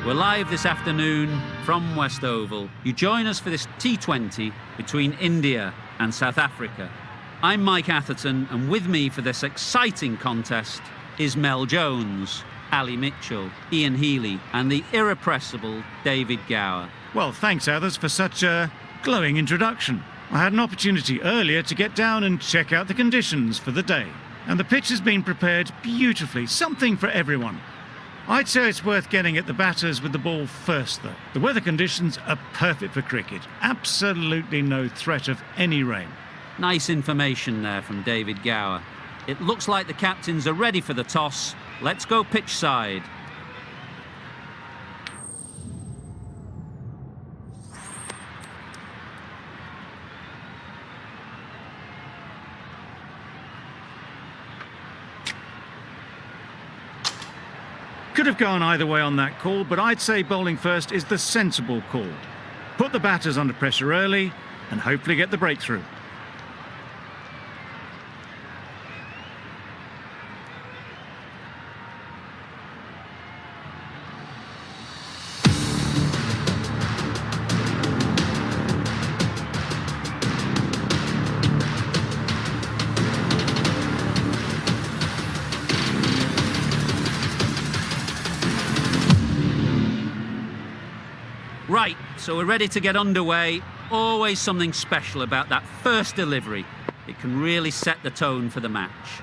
We're live this afternoon from West Oval. You join us for this T20 between India and South Africa. I'm Mike Atherton, and with me for this exciting contest is Mel Jones, Ali Mitchell, Ian Healy, and the irrepressible David Gower. Well, thanks, Athers, for such a glowing introduction. I had an opportunity earlier to get down and check out the conditions for the day. And the pitch has been prepared beautifully, something for everyone. I'd say it's worth getting at the batters with the ball first, though. The weather conditions are perfect for cricket. Absolutely no threat of any rain. Nice information there from David Gower. It looks like the captains are ready for the toss. Let's go pitch side. Could have gone either way on that call, but I'd say bowling first is the sensible call. Put the batters under pressure early and hopefully get the breakthrough. Right, so we're ready to get underway. Always something special about that first delivery. It can really set the tone for the match.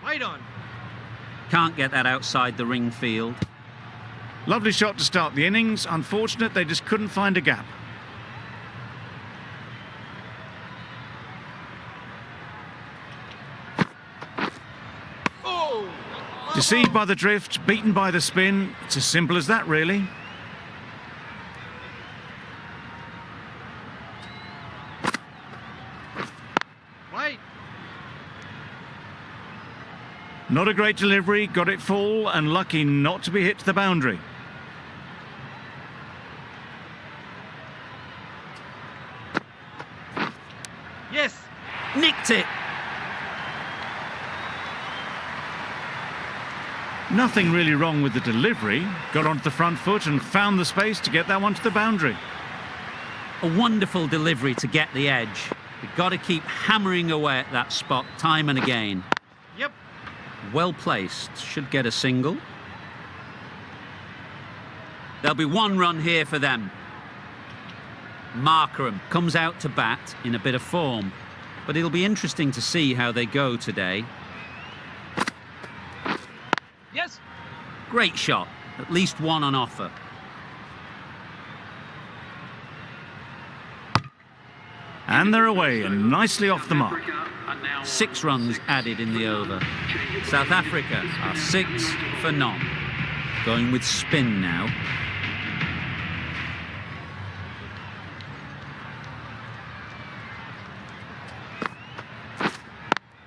Right on. Can't get that outside the ring field. Lovely shot to start the innings. Unfortunate they just couldn't find a gap. Deceived by the drift, beaten by the spin. It's as simple as that, really. Right. Not a great delivery, got it full and lucky not to be hit to the boundary. Yes. Nicked it. Nothing really wrong with the delivery. Got onto the front foot and found the space to get that one to the boundary. A wonderful delivery to get the edge. You've got to keep hammering away at that spot time and again. Yep. Well placed. Should get a single. There'll be one run here for them. Markram comes out to bat in a bit of form, but it'll be interesting to see how they go today. Yes. Great shot. At least one on offer. And they're away and nicely off the mark. 6 runs added in the over. South Africa are 6 for none. Going with spin now.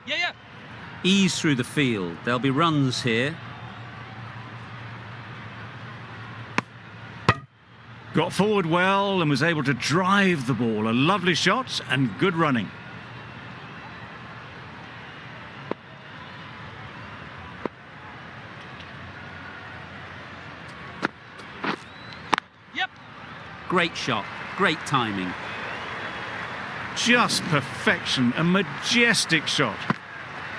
Yeah. Ease through the field. There'll be runs here. Got forward well and was able to drive the ball. A lovely shot and good running. Yep. Great shot. Great timing. Just perfection. A majestic shot.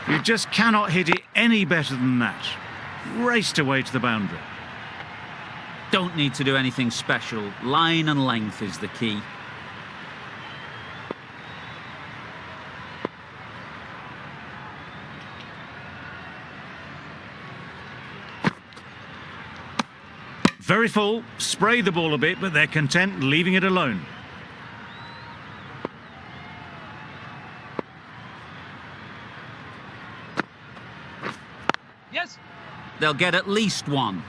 You just cannot hit it any better than that. Raced away to the boundary. Don't need to do anything special. Line and length is the key. Very full. Spray the ball a bit, but they're content leaving it alone. Yes. They'll get at least one.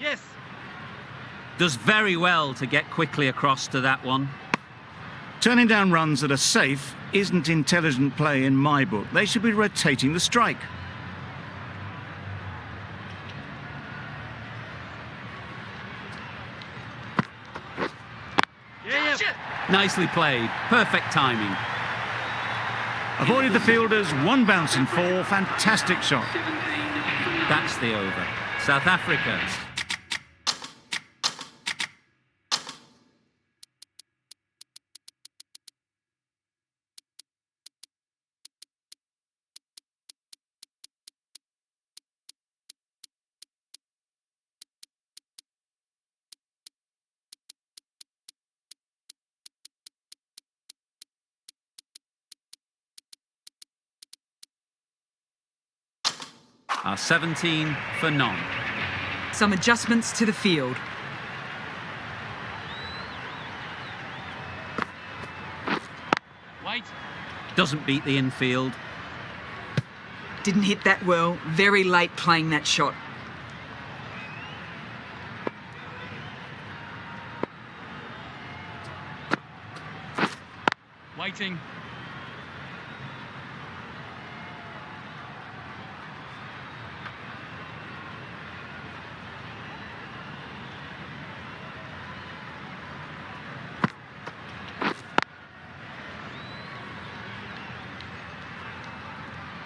Yes. Does very well to get quickly across to that one. Turning down runs that are safe isn't intelligent play in my book. They should be rotating the strike. Yeah, yeah. Nicely played. Perfect timing. Avoided the fielders, one bouncing four, fantastic shot. That's the over. South Africa. Are 17 for none. Some adjustments to the field. White. Doesn't beat the infield. Didn't hit that well. Very late playing that shot. Waiting.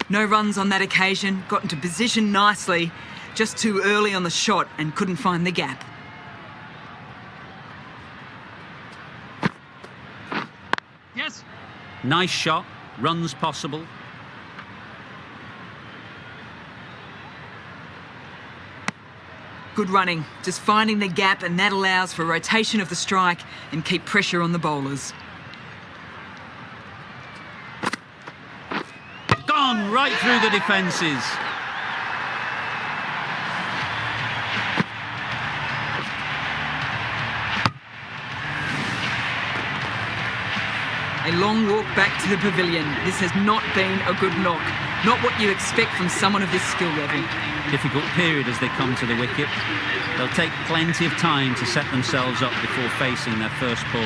No runs on that occasion. Got into position nicely. Just too early on the shot and couldn't find the gap. Yes. Nice shot. Runs possible. Good running. Just finding the gap, and that allows for rotation of the strike and keep pressure on the bowlers. Gone right through the defences. A long walk back to the pavilion. This has not been a good knock. Not what you expect from someone of this skill level. Difficult period as they come to the wicket. They'll take plenty of time to set themselves up before facing their first ball.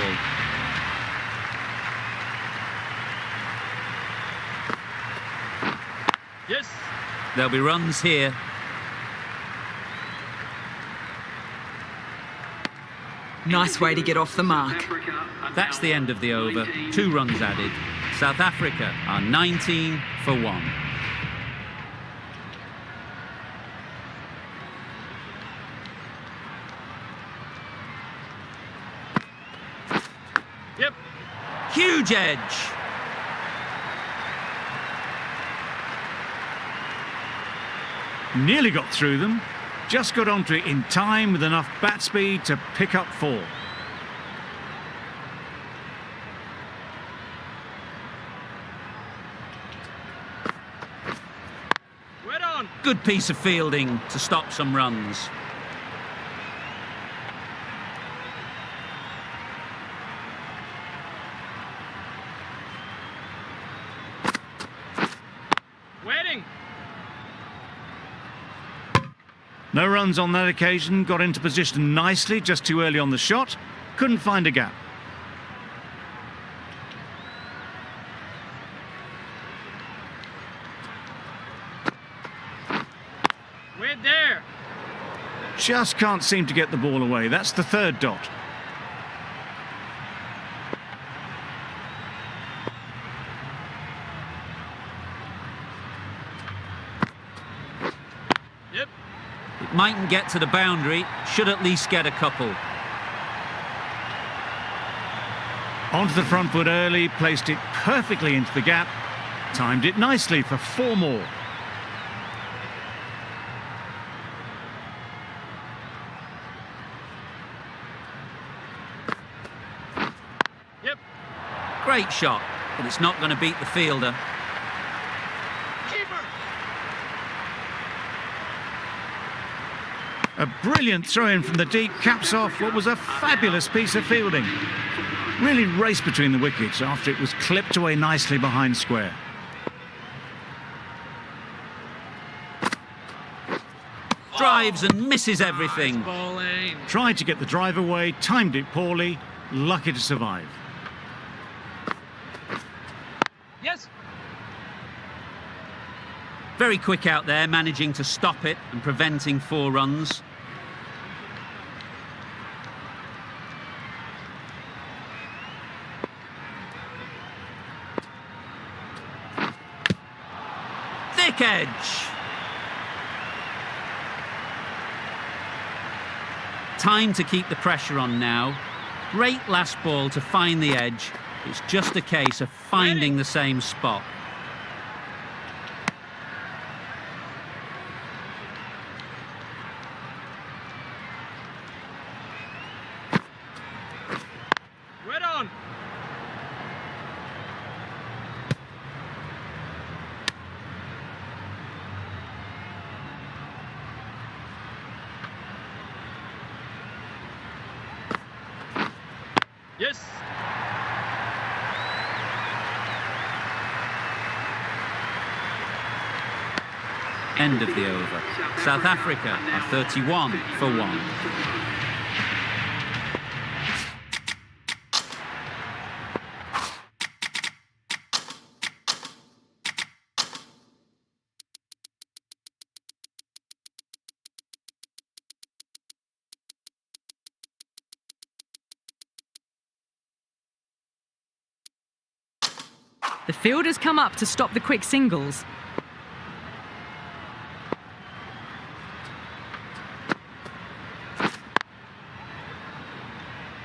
Yes. There'll be runs here. Nice way to get off the mark. That's the end of the over. 2 runs added. South Africa are 19 for 1. Yep. Huge edge. Nearly got through them. Just got onto it in time with enough bat speed to pick up 4. Right on. Good piece of fielding to stop some runs. Waiting. No runs on that occasion, got into position nicely, just too early on the shot. Couldn't find a gap. We're there. Just can't seem to get the ball away. That's the 3rd dot. Yep. It mightn't get to the boundary, should at least get a couple. Onto the front foot early, placed it perfectly into the gap. Timed it nicely for 4 more. Yep. Great shot, but it's not going to beat the fielder. Keeper. A brilliant throw-in from the deep caps off what was a fabulous piece of fielding. Really raced between the wickets after it was clipped away nicely behind square. Drives and misses everything. Bowling. Tried to get the drive away, timed it poorly, lucky to survive. Yes. Very quick out there, managing to stop it and preventing 4 runs. Thick edge. Time to keep the pressure on now. Great last ball to find the edge. It's just a case of finding the same spot. Wet on. Yes. End of the over. South Africa are 31 for 1. The fielders come up to stop the quick singles.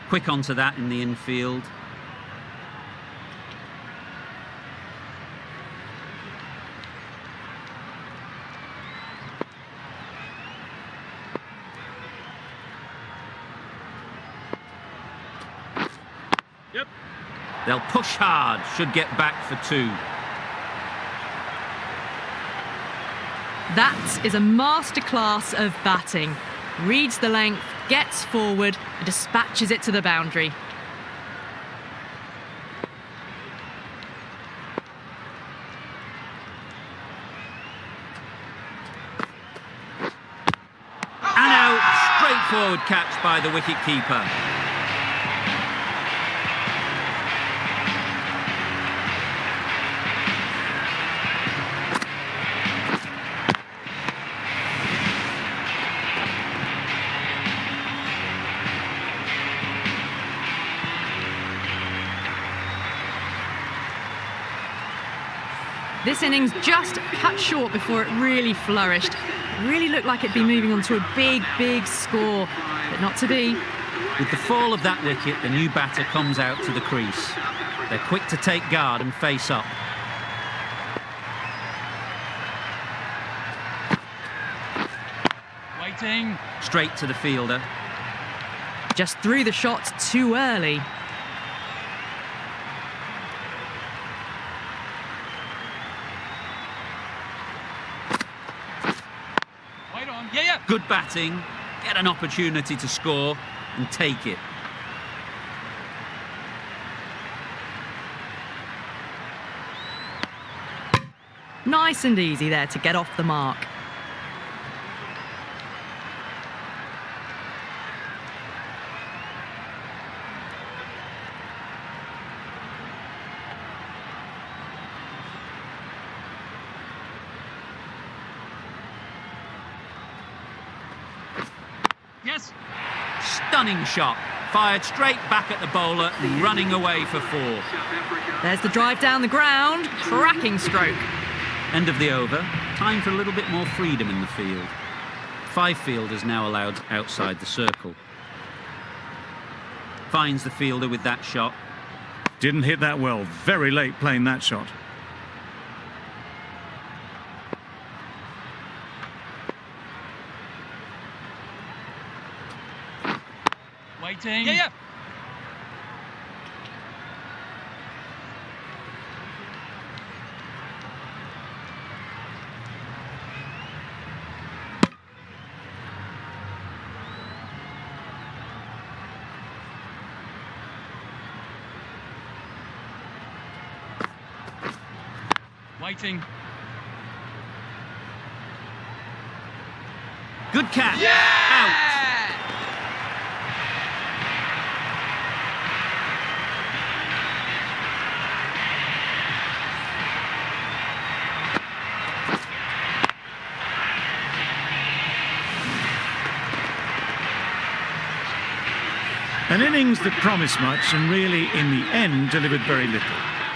Quick onto that in the infield. Yep. They'll push hard, should get back for 2. That is a masterclass of batting. Reads the length, gets forward, and dispatches it to the boundary. And out, straightforward catch by the wicket-keeper. This innings just cut short before it really flourished. It really looked like it'd be moving on to a big, big score, but not to be. With the fall of that wicket, the new batter comes out to the crease. They're quick to take guard and face up. Waiting. Straight to the fielder. Just threw the shot too early. Wait on. Yeah. Good batting, get an opportunity to score and take it. Nice and easy there to get off the mark. Yes. Stunning shot, fired straight back at the bowler and running away for 4. There's the drive down the ground. Cracking stroke. End of the over. Time for a little bit more freedom in the field. 5 fielders now allowed outside the circle. Finds the fielder with that shot. Didn't hit that well. Very late playing that shot. Waiting. Yeah. Waiting. Good catch. Out. An innings that promised much and really, in the end, delivered very little.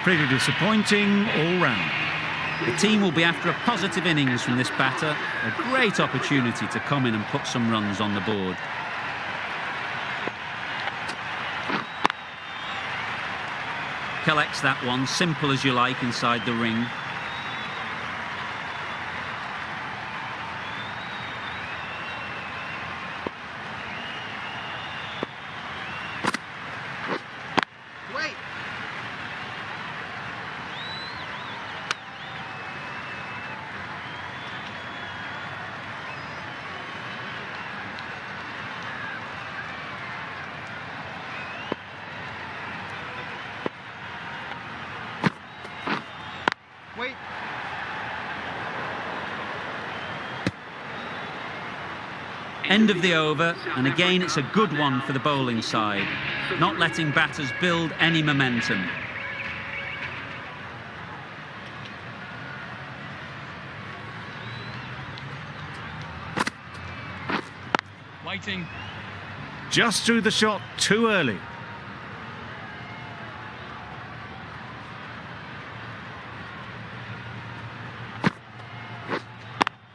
Pretty disappointing all round. The team will be after a positive innings from this batter. A great opportunity to come in and put some runs on the board. Collects that one, simple as you like, inside the ring. Wait. Wait. End of the over, and again it's a good one for the bowling side, not letting batters build any momentum. Waiting. Just threw the shot too early.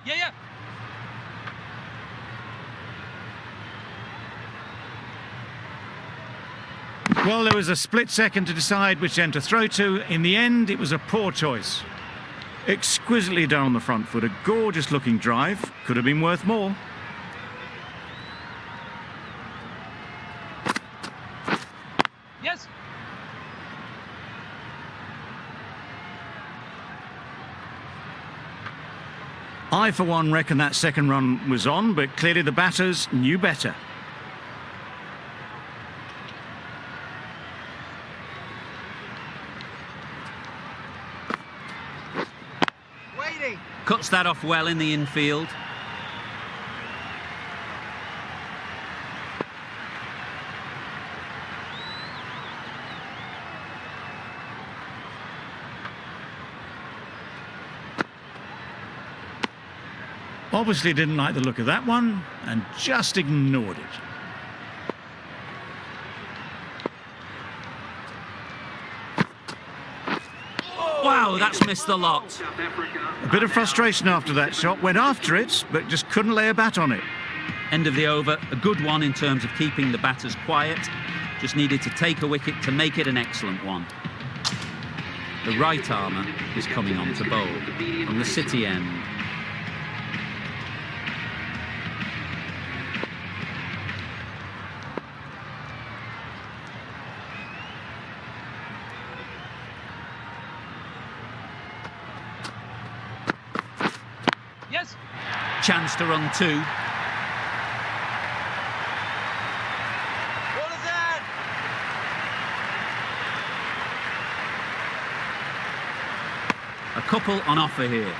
Yeah, yeah. Well, there was a split second to decide which end to throw to. In the end, it was a poor choice. Exquisitely done on the front foot, a gorgeous looking drive. Could have been worth more. Yes. I, for one, reckon that second run was on, but clearly the batters knew better. Waiting. Cuts that off well in the infield. Obviously didn't like the look of that one and just ignored it. Wow, that's missed the lot. A bit of frustration after that shot, went after it, but just couldn't lay a bat on it. End of the over, a good one in terms of keeping the batters quiet. Just needed to take a wicket to make it an excellent one. The right armour is coming on to bowl from the City end. Yes. Chance to run two. What is that? A couple on offer here.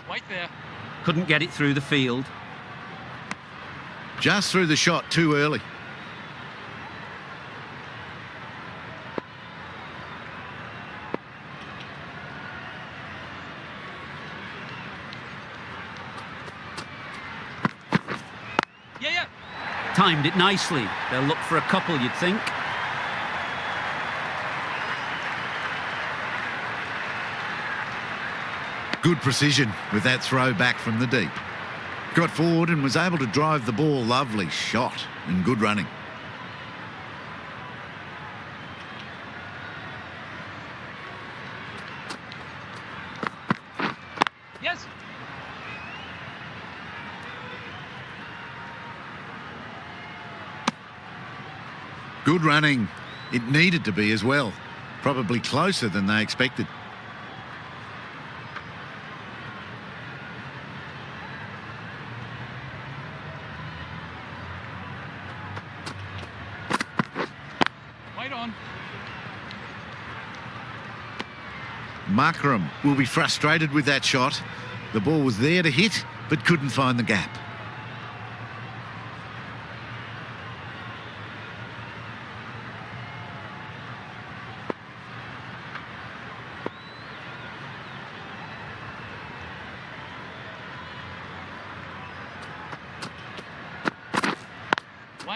Wait there. Couldn't get it through the field. Just threw the shot too early. Yeah, yeah. Timed it nicely. They'll look for a couple, you'd think. Good precision with that throw back from the deep. Got forward and was able to drive the ball. Lovely shot and good running. Yes. Good running. It needed to be as well. Probably closer than they expected. Wait on. Markram will be frustrated with that shot. The ball was there to hit, but couldn't find the gap.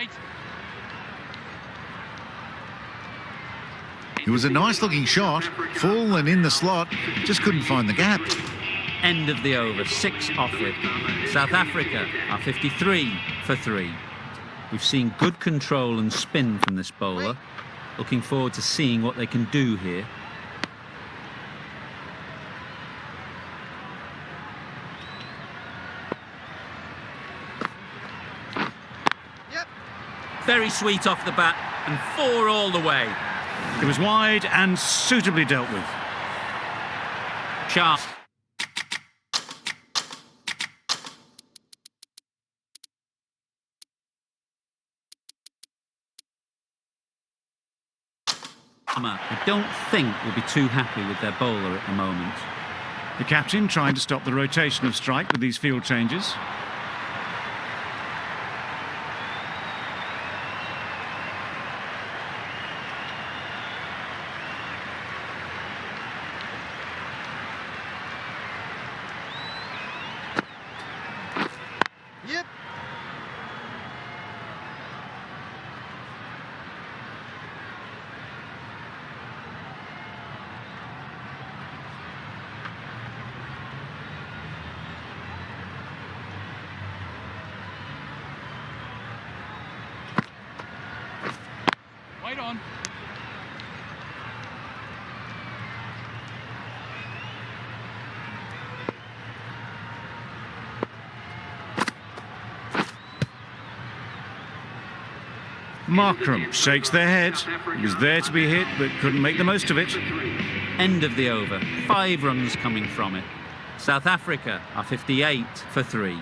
White. It was a nice-looking shot, full and in the slot, just couldn't find the gap. End of the over, 6 off it. South Africa are 53 for 3. We've seen good control and spin from this bowler. Looking forward to seeing what they can do here. Yep. Very sweet off the bat and 4 all the way. It was wide and suitably dealt with. Sharp. I don't think will be too happy with their bowler at the moment. The captain trying to stop the rotation of strike with these field changes. Yep. White on. Markram shakes their head. He was there to be hit, but couldn't make the most of it. End of the over, 5 runs coming from it. South Africa are 58 for 3.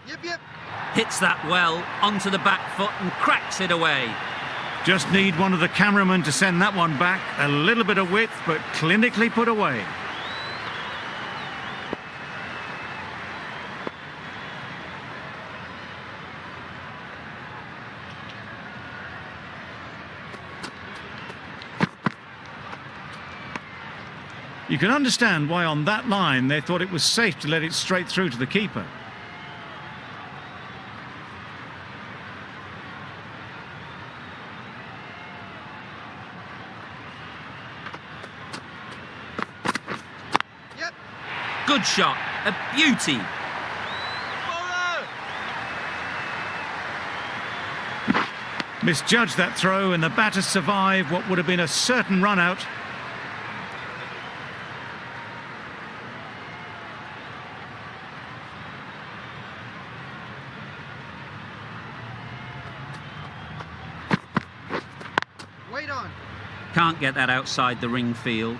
Yep, yep. Hits that well onto the back foot and cracks it away. Just need one of the cameramen to send that one back. A little bit of width, but clinically put away. You can understand why on that line they thought it was safe to let it straight through to the keeper. Yep. Good shot, a beauty. Misjudged that throw and the batter survived what would have been a certain run out. Wait on. Can't get that outside the ring field.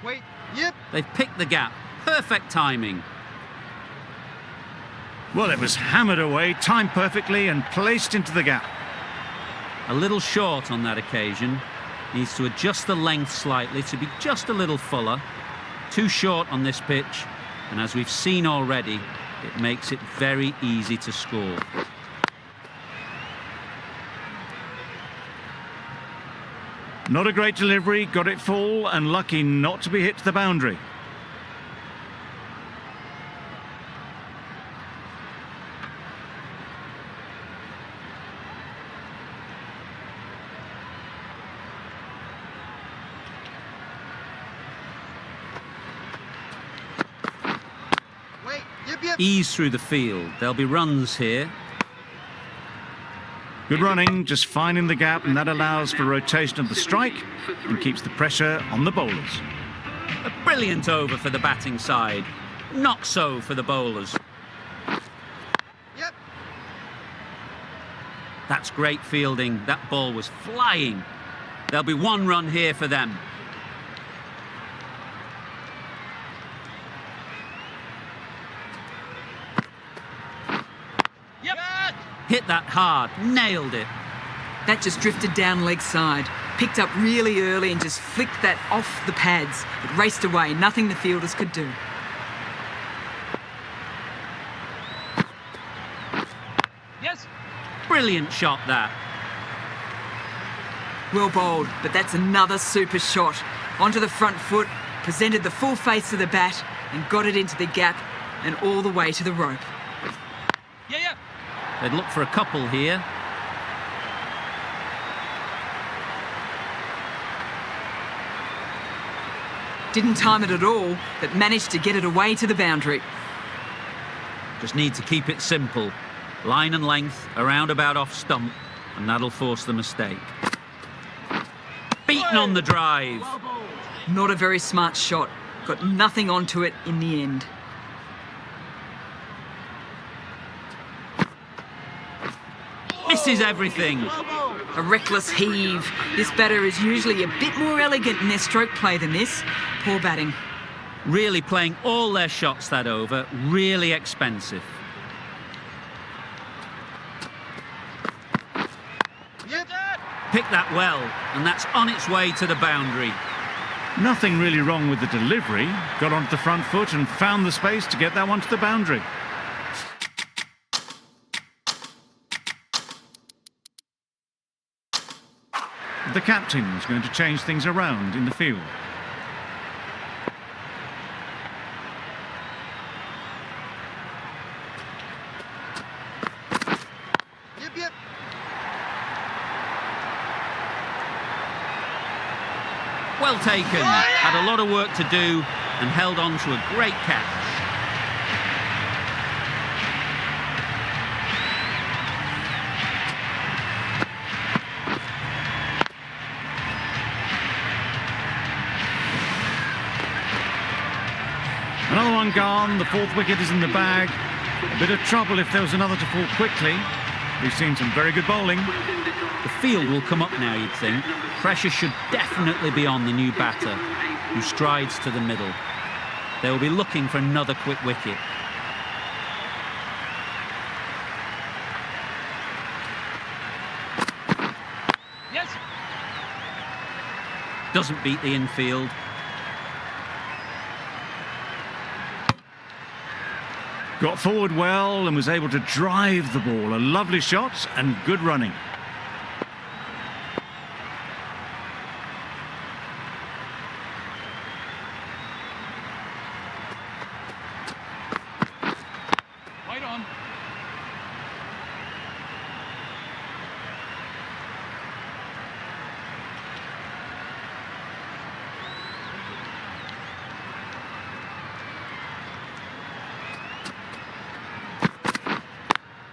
Wait. Yep. They've picked the gap. Perfect timing. Well, it was hammered away, timed perfectly and placed into the gap. A little short on that occasion. Needs to adjust the length slightly to be just a little fuller. Too short on this pitch, and as we've seen already, it makes it very easy to score. Not a great delivery, got it full and lucky not to be hit to the boundary. Wait. Yep, yep. Ease through the field. There'll be runs here. Good running, just finding the gap, and that allows for rotation of the strike and keeps the pressure on the bowlers. A brilliant over for the batting side. Not so for the bowlers. Yep. That's great fielding. That ball was flying. There'll be 1 run here for them. Yep. Hit that hard. Nailed it. That just drifted down leg side. Picked up really early and just flicked that off the pads. It raced away, nothing the fielders could do. Yes. Brilliant shot, that. Well bowled, but that's another super shot. Onto the front foot, presented the full face of the bat and got it into the gap and all the way to the rope. Yeah. They'd look for a couple here. Didn't time it at all, but managed to get it away to the boundary. Just need to keep it simple. Line and length, around about off stump, and that'll force the mistake. Beaten on the drive. Not a very smart shot. Got nothing onto it in the end. Misses everything. A reckless heave. This batter is usually a bit more elegant in their stroke play than this. Poor batting. Really playing all their shots that over. Really expensive. Yep. Picked that well, and that's on its way to the boundary. Nothing really wrong with the delivery. Got onto the front foot and found the space to get that one to the boundary. The captain's going to change things around in the field. Yep. Well taken. Had a lot of work to do and held on to a great catch. Another one gone, the fourth wicket is in the bag. A bit of trouble if there was another to fall quickly. We've seen some very good bowling. The field will come up now, you'd think. Pressure should definitely be on the new batter, who strides to the middle. They will be looking for another quick wicket. Yes. Doesn't beat the infield. Got forward well and was able to drive the ball. A lovely shot and good running. Right on.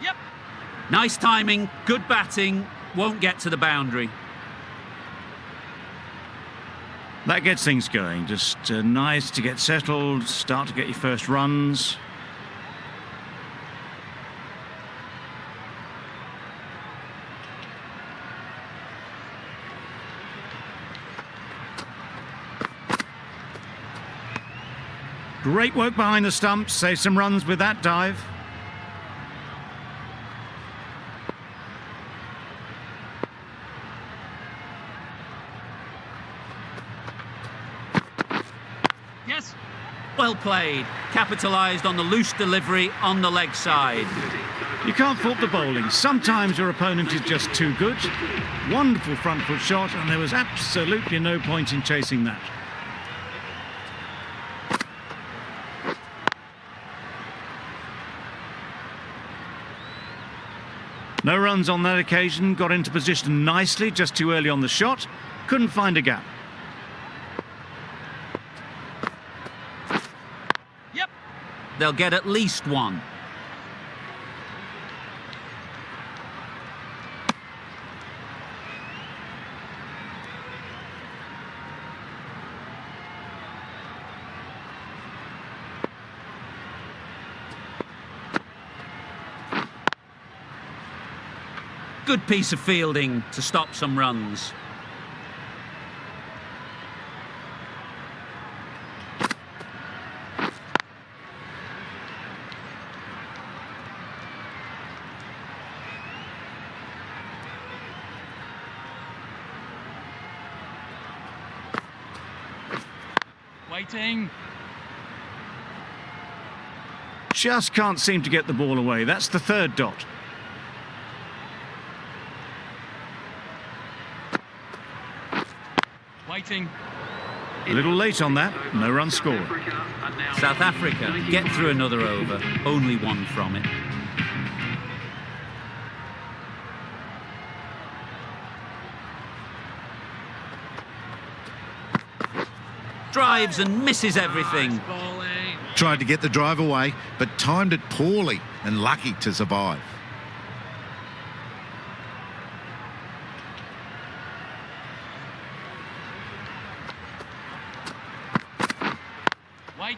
Yep. Nice timing, good batting, won't get to the boundary. That gets things going. Just nice to get settled, start to get your first runs. Great work behind the stumps, save some runs with that dive. Yes. Well played, capitalised on the loose delivery on the leg side. You can't fault the bowling. Sometimes your opponent is just too good. Wonderful front foot shot, and there was absolutely no point in chasing that. No runs on that occasion, got into position nicely, just too early on the shot. Couldn't find a gap. Yep. They'll get at least one. Good piece of fielding to stop some runs. Waiting. Just can't seem to get the ball away. That's the third dot. Waiting. A little late on that. No run scored. South Africa get through another over, only one from it. Drives and misses everything. Bowling. Tried to get the drive away, but timed it poorly and lucky to survive. Wait.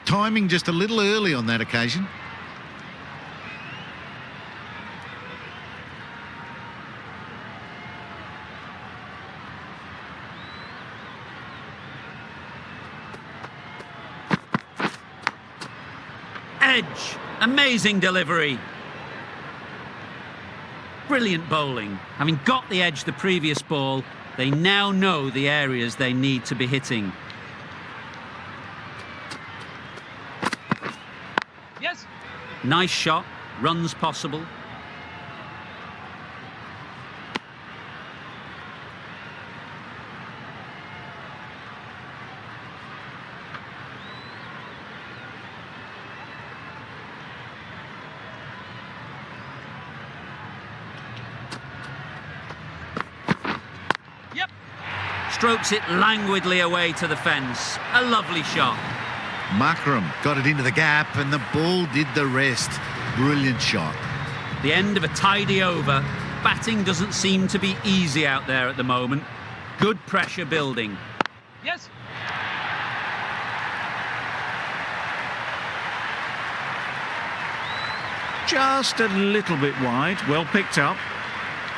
Timing just a little early on that occasion. Edge, amazing delivery. Brilliant bowling. Having got the edge the previous ball, they now know the areas they need to be hitting. Yes. Nice shot, runs possible. Yep. Strokes it languidly away to the fence. A lovely shot. Makram got it into the gap and the ball did the rest. Brilliant shot. The end of a tidy over. Batting doesn't seem to be easy out there at the moment. Good pressure building. Yes. Just a little bit wide. Well picked up.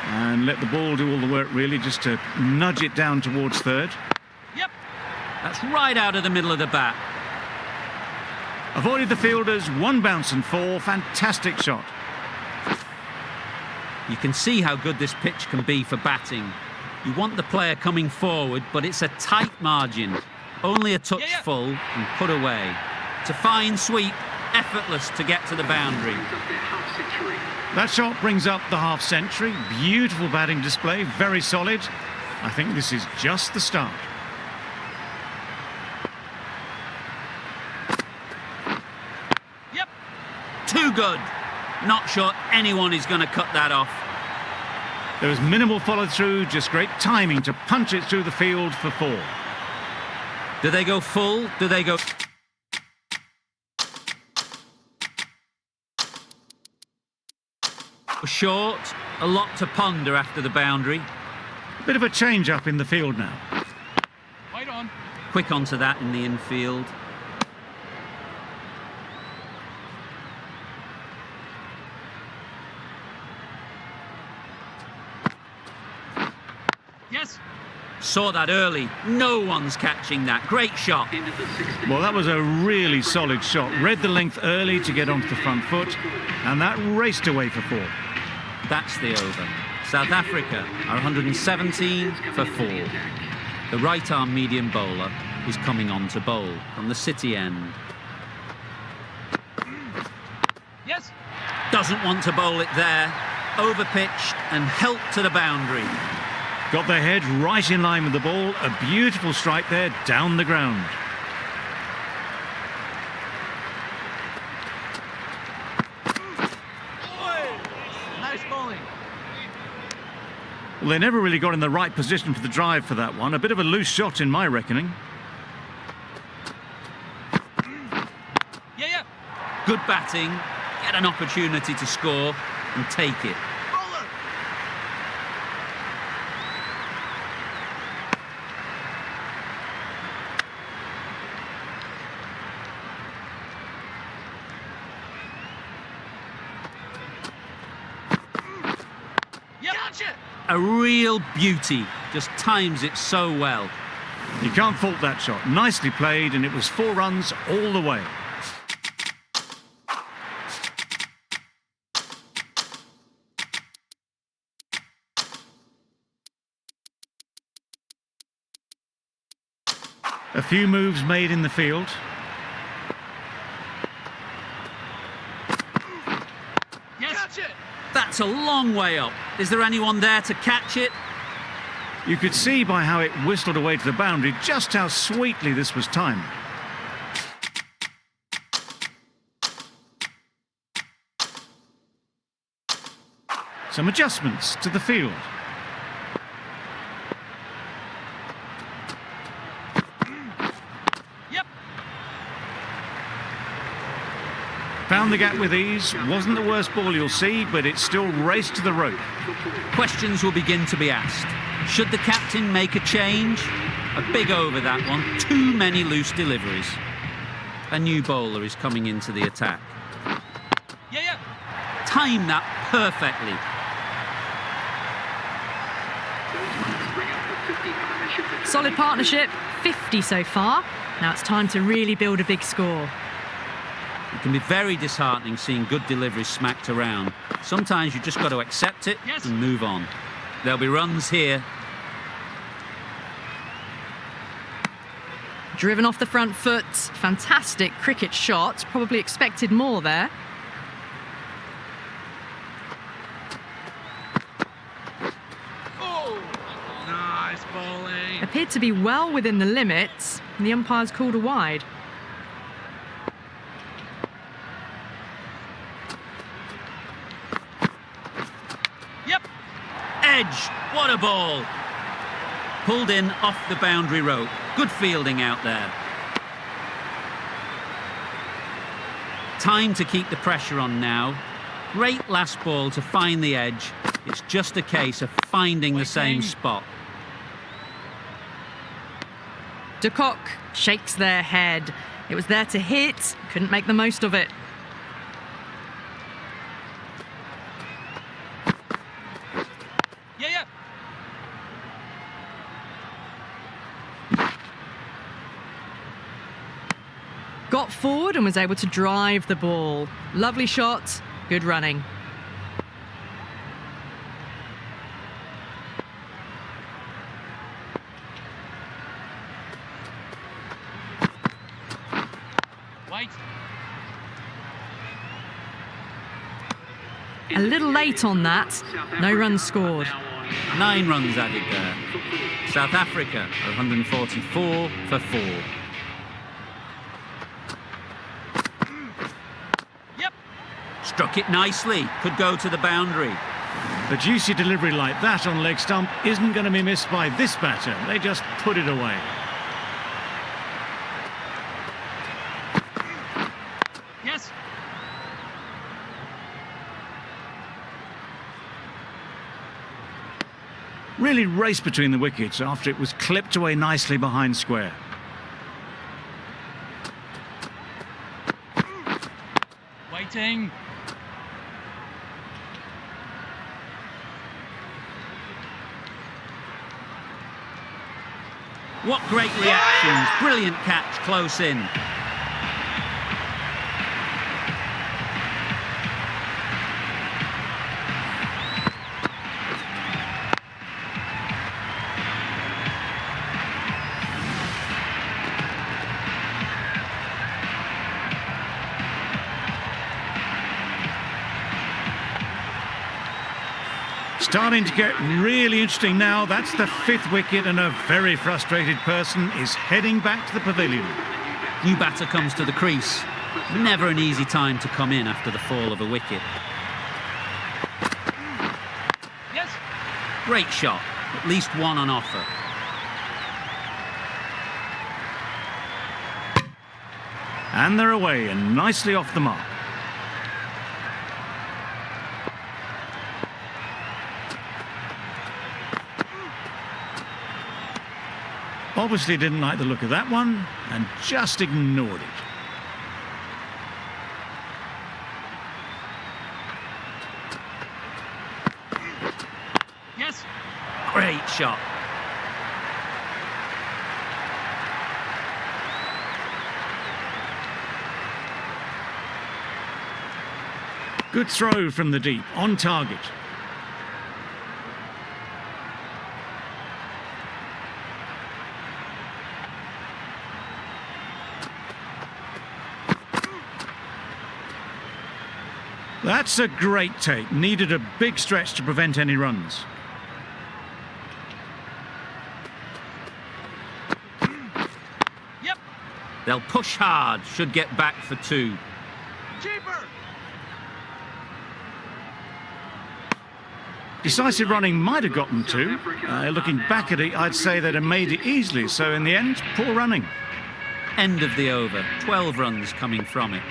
And let the ball do all the work, really, just to nudge it down towards third. Yep. That's right out of the middle of the bat. Avoided the fielders, one bounce and four. Fantastic shot. You can see how good this pitch can be for batting. You want the player coming forward, but it's a tight margin. Only a touch full and put away. It's a fine sweep, effortless to get to the boundary. That shot brings up the half century. Beautiful batting display, very solid. I think this is just the start. Yep. Too good. Not sure anyone is going to cut that off. There was minimal follow-through, just great timing to punch it through the field for four. Do they go full? Do they go... Short, a lot to ponder after the boundary. A bit of a change-up in the field now. Wait on. Quick onto that in the infield. Yes. Saw that early. No one's catching that. Great shot. Well, that was a really solid shot. Read the length early to get onto the front foot, and that raced away for four. That's the over. South Africa are 117 for 4. The right-arm medium bowler is coming on to bowl from the City end. Yes. Doesn't want to bowl it there. Overpitched and helped to the boundary. Got their head right in line with the ball. A beautiful strike there down the ground. Nice bowling. Well, they never really got in the right position for the drive for that one. A bit of a loose shot in my reckoning. Yeah. Good batting. Get an opportunity to score and take it. Bowler. A real beauty. Just times it so well. You can't fault that shot. Nicely played, and it was 4 runs all the way. A few moves made in the field. Yes. Catch it! That's a long way up. Is there anyone there to catch it? You could see by how it whistled away to the boundary just how sweetly this was timed. Some adjustments to the field. Yep. Found the gap with ease. Wasn't the worst ball you'll see, but it still raced to the rope. Questions will begin to be asked. Should the captain make a change? A big over that one. Too many loose deliveries. A new bowler is coming into the attack. Yeah. Time that perfectly. Solid partnership, 50 so far. Now it's time to really build a big score. It can be very disheartening seeing good deliveries smacked around. Sometimes you just got to accept it Yes. and move on. There'll be runs here. Driven off the front foot, fantastic cricket shot. Probably expected more there. Oh, nice bowling. Appeared to be well within the limits, and the umpire's called a wide. Yep. Edge, what a ball. Pulled in off the boundary rope. Good fielding out there. Time to keep the pressure on now. Great last ball to find the edge. It's just a case of finding the same spot. De Kock shakes their head. It was there to hit, couldn't make the most of it. Yeah. Got forward and was able to drive the ball. Lovely shot, good running. Wait. A little late on that, no runs scored. 9 runs added there. South Africa 144 for 4. Yep. Struck it nicely. Could go to the boundary. A juicy delivery like that on leg stump isn't going to be missed by this batter. They just put it away. Yes. Really raced between the wickets after it was clipped away nicely behind square. Waiting. What great reactions. Brilliant catch close in. Starting to get really interesting now. That's the 5th wicket, and a very frustrated person is heading back to the pavilion. New batter comes to the crease. Never an easy time to come in after the fall of a wicket. Yes. Great shot. At least one on offer. And they're away and nicely off the mark. Obviously didn't like the look of that one and just ignored it. Yes. shot. Good throw from the deep, on target. That's a great take. Needed a big stretch to prevent any runs. Yep. They'll push hard, should get back for 2. Keeper. Decisive running might have gotten 2. Looking back at it, I'd say they'd have made it easily. So in the end, poor running. End of the over, 12 runs coming from it.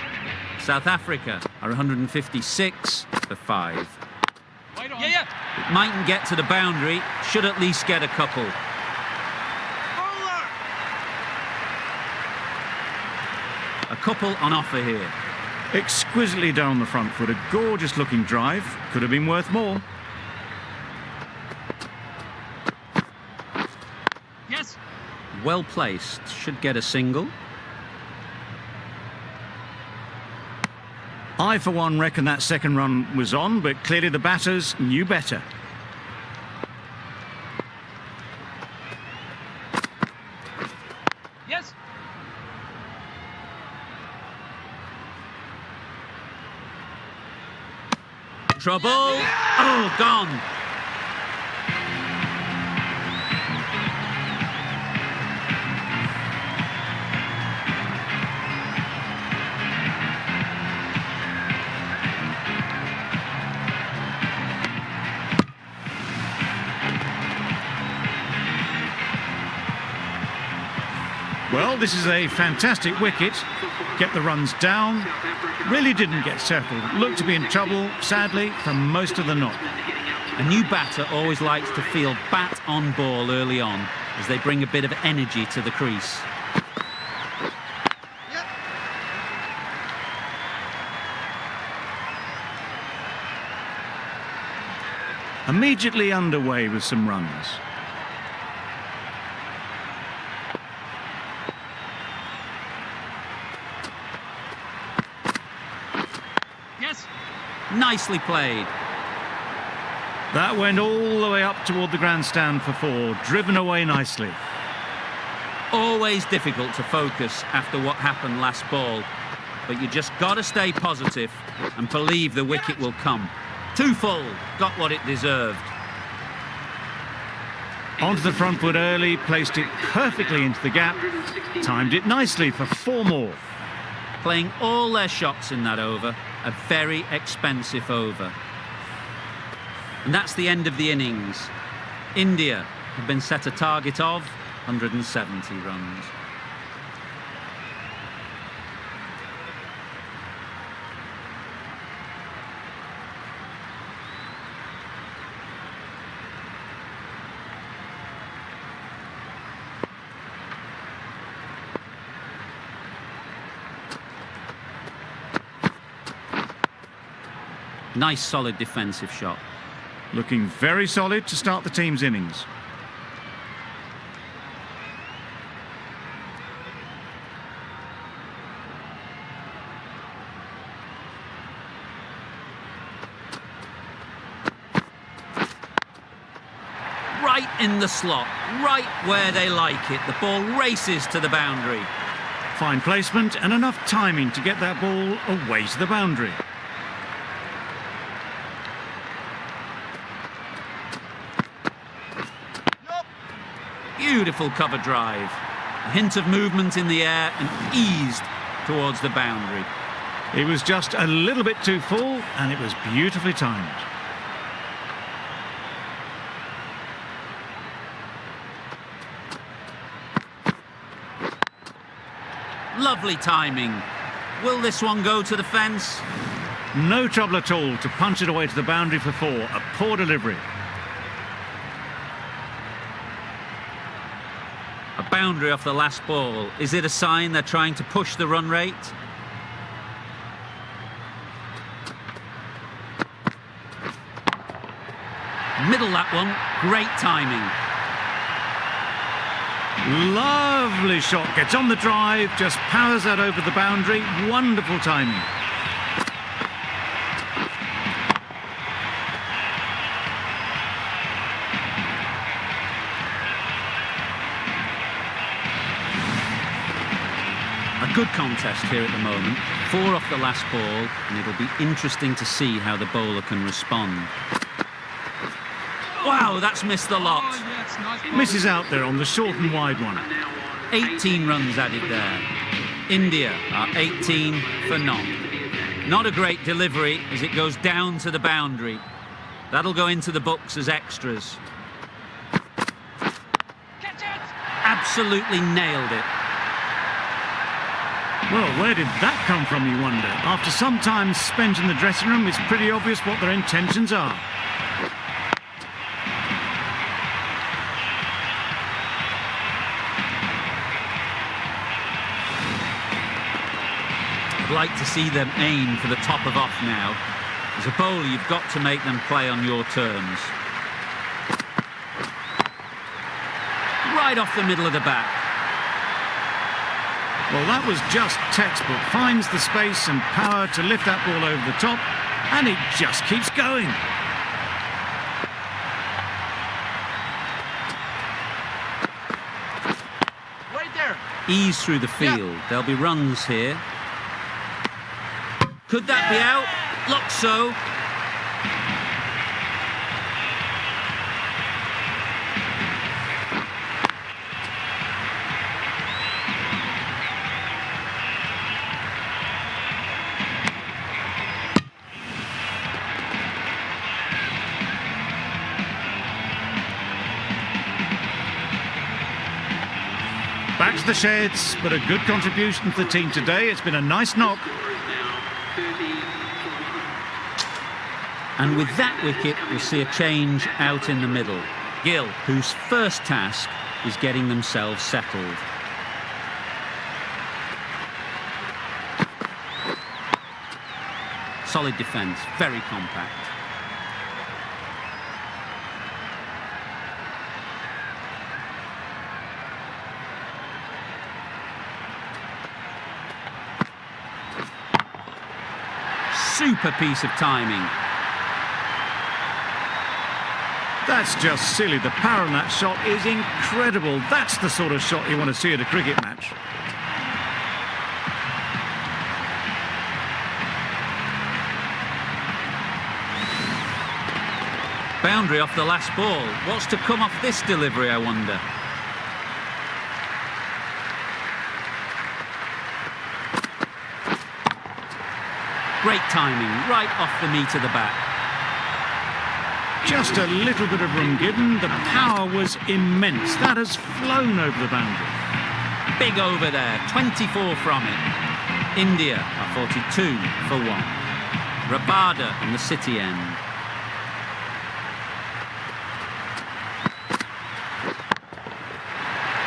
South Africa are 156 for 5. Wait on. Yeah. It mightn't get to the boundary, should at least get a couple. Bowler. A couple on offer here. Exquisitely down the front foot. A gorgeous looking drive. Could have been worth more. Yes. Well placed, should get a single. I, for one, reckon that second run was on, but clearly the batters knew better. Yes. Trouble. Oh, gone. Well, this is a fantastic wicket. Get the runs down. Really didn't get settled. Looked to be in trouble, sadly, for most of the knock. A new batter always likes to feel bat on ball early on as they bring a bit of energy to the crease. Yep. Immediately underway with some runs. Yes. Nicely played. That went all the way up toward the grandstand for 4, driven away nicely. Always difficult to focus after what happened last ball, but you just got to stay positive and believe the wicket will come. 2 full, got what it deserved. Onto the front foot early, placed it perfectly into the gap, timed it nicely for 4 more. Playing all their shots in that over, a very expensive over. And that's the end of the innings. India have been set a target of 170 runs. Nice solid defensive shot. Looking very solid to start the team's innings. Right in the slot, right where they like it. The ball races to the boundary. Fine placement and enough timing to get that ball away to the boundary. Yup. Beautiful cover drive. A hint of movement in the air and eased towards the boundary. It was just a little bit too full and it was beautifully timed. Lovely timing. Will this one go to the fence? No trouble at all to punch it away to the boundary for 4. A poor delivery. A boundary off the last ball. Is it a sign they're trying to push the run rate? Middle that one. Great timing. Lovely shot. Gets on the drive, just powers that over the boundary. Wonderful timing. A good contest here at the moment. 4 off the last ball, and it'll be interesting to see how the bowler can respond. Wow, that's missed the lot. Oh, yes, nice ball. Misses out there on the short and wide one. 18 runs added there. India are 18 for naught. Not a great delivery as it goes down to the boundary. That'll go into the books as extras. Catch it! Absolutely nailed it. Well, where did that come from, you wonder? After some time spent in the dressing room, it's pretty obvious what their intentions are. I'd like to see them aim for the top of off now. As a bowler, you've got to make them play on your terms. Right off the middle of the bat. Well, that was just textbook. Finds the space and power to lift that ball over the top, and it just keeps going. Right there. Ease through the field. There'll be runs here. Could that be out? Looks so. Back to the sheds, but a good contribution to the team today. It's been a nice knock. And with that wicket, we'll see a change out in the middle. Gill, whose first task is getting themselves settled. Solid defence, very compact. Super piece of timing. That's just silly. The power on that shot is incredible. That's the sort of shot you want to see at a cricket match. Boundary off the last ball. What's to come off this delivery, I wonder? Great timing, right off the meat of the bat. Just a little bit of room given. The power was immense. That has flown over the boundary. Big over there, 24 from it. India are 42 for 1. Rabada on the city end.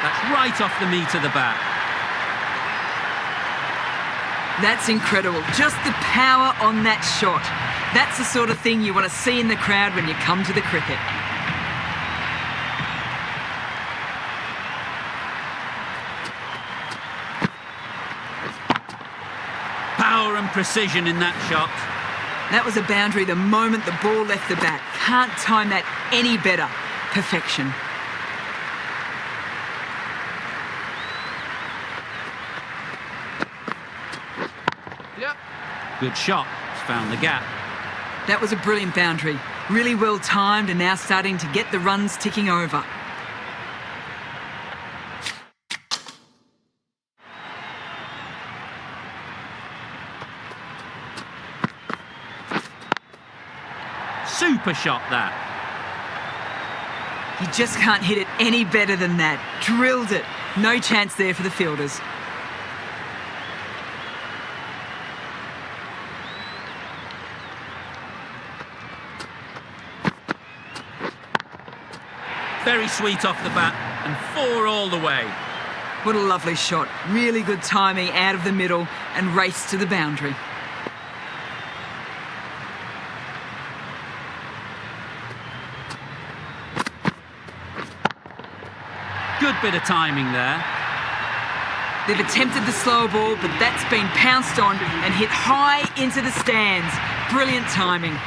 That's right off the meat of the bat. That's incredible. Just the power on that shot. That's the sort of thing you want to see in the crowd when you come to the cricket. Power and precision in that shot. That was a boundary the moment the ball left the bat. Can't time that any better. Perfection. Yep. Good shot. It's found the gap. That was a brilliant boundary. Really well timed and now starting to get the runs ticking over. Super shot that. You just can't hit it any better than that. Drilled it. No chance there for the fielders. Very sweet off the bat and 4 all the way. What a lovely shot. Really good timing out of the middle and race to the boundary. Good bit of timing there. They've attempted the slow ball, but that's been pounced on and hit high into the stands. Brilliant timing.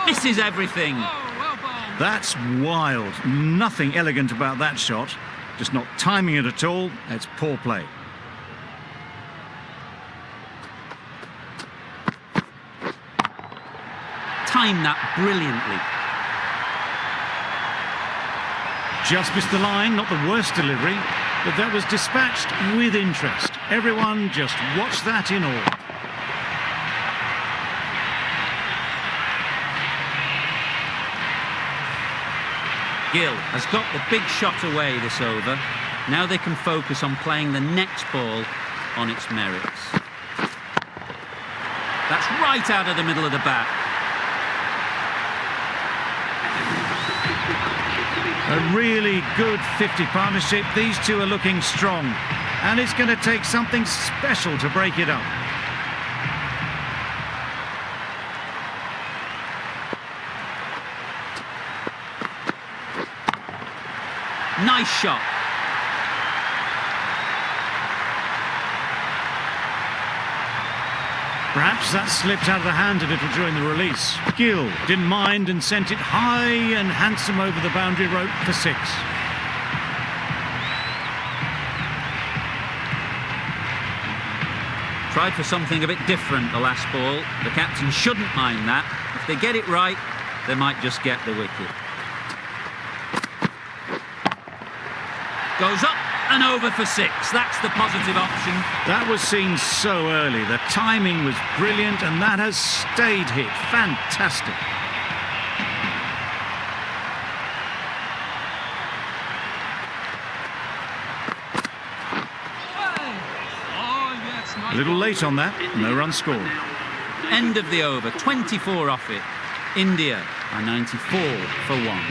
Misses everything. Oh, well bowled. That's wild. Nothing elegant about that shot. Just not timing it at all. It's poor play. Timed that brilliantly. Just missed the line, not the worst delivery, but that was dispatched with interest. Everyone just watched that in awe. Gill has got the big shot away this over. Now they can focus on playing the next ball on its merits. That's right out of the middle of the bat. A really good 50 partnership. These two are looking strong, and it's going to take something special to break it up. Nice shot. Perhaps that slipped out of the hand a little during the release. Gill didn't mind and sent it high and handsome over the boundary rope for 6. Tried for something a bit different the last ball. The captain shouldn't mind that. If they get it right, they might just get the wicket. Goes up and over for 6. That's the positive option. That was seen so early. The timing was brilliant, and that has stayed hit. Fantastic. Oh, yes, nice. A little late on that. No run scored. End of the over. 24 off it. India are 94 for 1.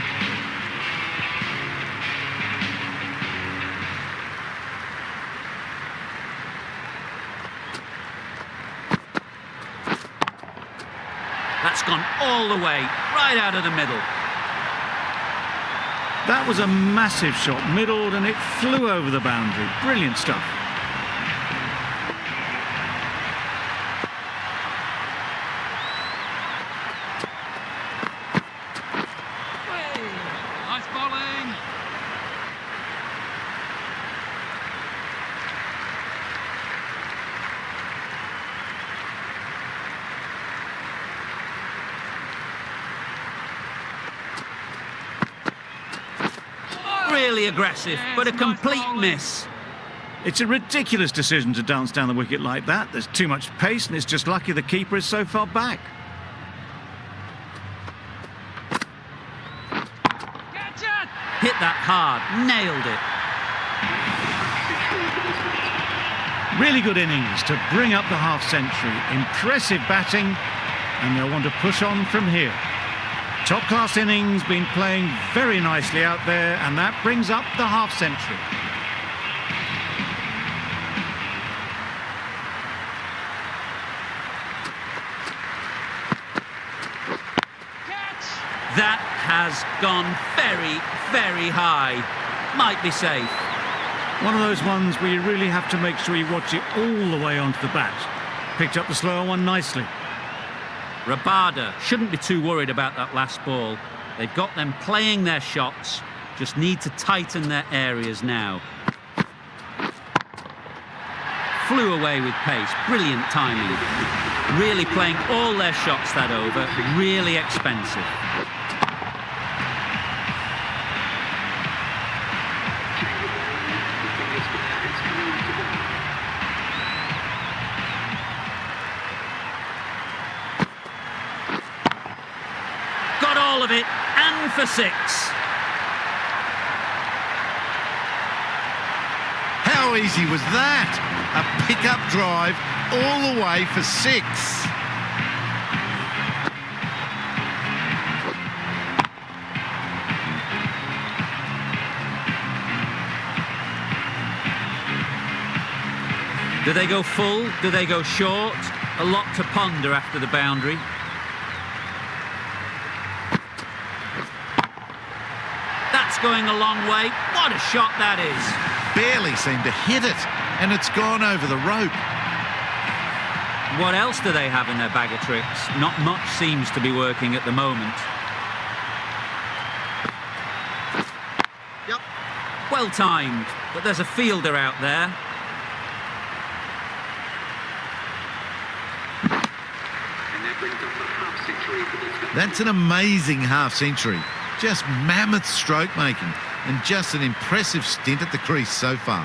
That's gone all the way, right out of the middle. That was a massive shot, middled, and it flew over the boundary. Brilliant stuff. Nice bowling. Really aggressive, but a complete miss. It's a ridiculous decision to dance down the wicket like that. There's too much pace, and it's just lucky the keeper is so far back. Catch it. Hit that hard, nailed it. Really good innings to bring up the half-century. Impressive batting, and they'll want to push on from here. Top-class innings, been playing very nicely out there, and that brings up the half-century. Catch. That has gone very, very high. Might be safe. One of those ones where you really have to make sure you watch it all the way onto the bat. Picked up the slower one nicely. Rabada shouldn't be too worried about that last ball. They've got them playing their shots, just need to tighten their areas now. Flew away with pace, brilliant timing. Really playing all their shots that over, really expensive. Got all of it, and for 6. How easy was that? A pickup drive all the way for 6. Do they go full? Do they go short? A lot to ponder after the boundary. That's going a long way. What a shot that is. Barely seemed to hit it, and it's gone over the rope. What else do they have in their bag of tricks? Not much seems to be working at the moment. Yep. Well timed, but there's a fielder out there. That's an amazing half-century. Just mammoth stroke making, and just an impressive stint at the crease so far.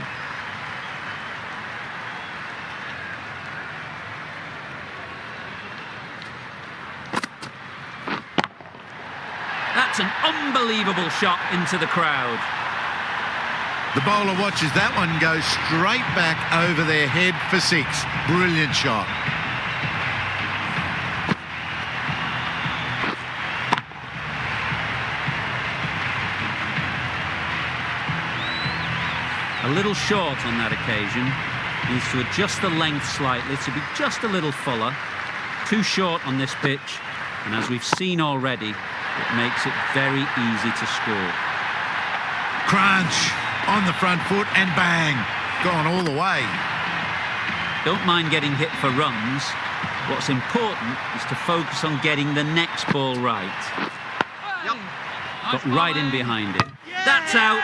That's an unbelievable shot into the crowd. The bowler watches that one go straight back over their head for 6. Brilliant shot. A little short on that occasion. Needs to adjust the length slightly to be just a little fuller. Too short on this pitch, and as we've seen already, it makes it very easy to score. Crunch on the front foot and bang. Gone all the way. Don't mind getting hit for runs. What's important is to focus on getting the next ball right. Yep. Got right in behind it. That's out.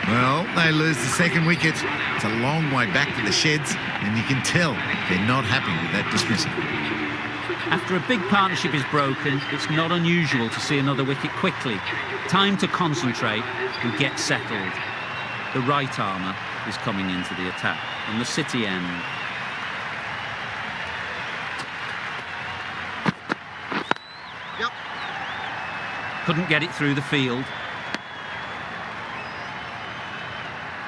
Well, they lose the second wicket. It's a long way back to the sheds, and you can tell they're not happy with that dismissal. After a big partnership is broken, it's not unusual to see another wicket quickly. Time to concentrate and get settled. The right armour is coming into the attack on the City end. Yep. Couldn't get it through the field.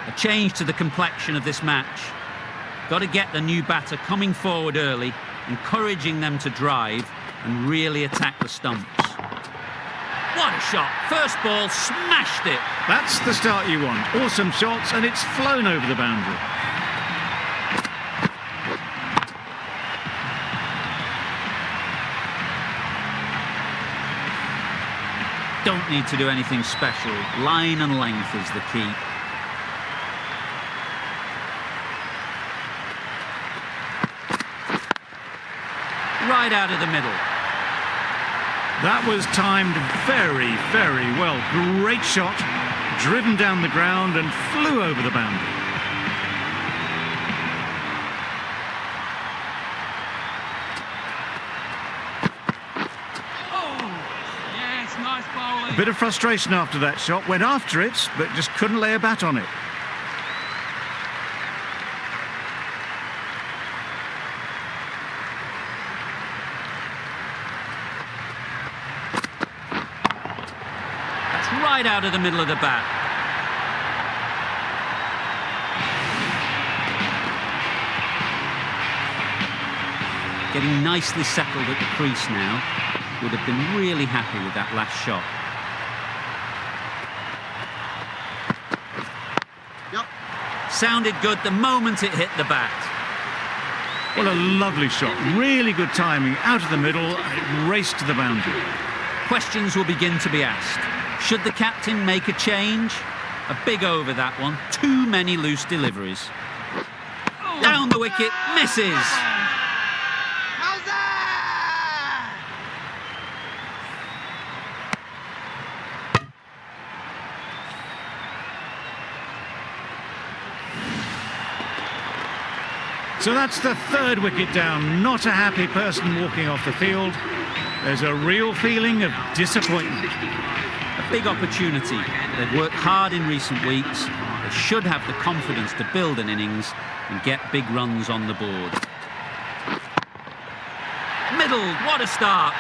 A change to the complexion of this match. Got to get the new batter coming forward early, encouraging them to drive and really attack the stumps. What a shot. First ball, smashed it. That's the start you want. Awesome shots, and it's flown over the boundary. Don't need to do anything special. Line and length is the key. Right out of the middle. That was timed very, very well. Great shot, driven down the ground and flew over the boundary. Yes, nice bowling. A bit of frustration after that shot. Went after it, but just couldn't lay a bat on it. Right out of the middle of the bat. Getting nicely settled at the crease now. Would have been really happy with that last shot. Yep. Sounded good the moment it hit the bat. What a lovely shot. Really good timing. Out of the middle, it raced to the boundary. Questions will begin to be asked. Should the captain make a change? A big over that one. Too many loose deliveries. Down the wicket, misses. How's that? So that's the third wicket down. Not a happy person walking off the field. There's a real feeling of disappointment. A big opportunity. They've worked hard in recent weeks. They should have the confidence to build an innings and get big runs on the board. Middle, what a start.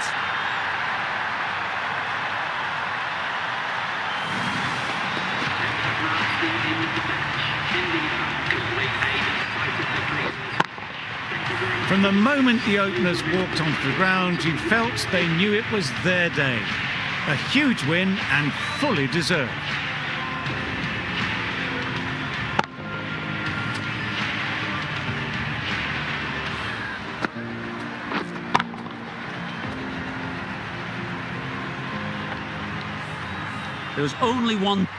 From the moment the openers walked onto the ground, you felt they knew it was their day. A huge win and fully deserved. There was only one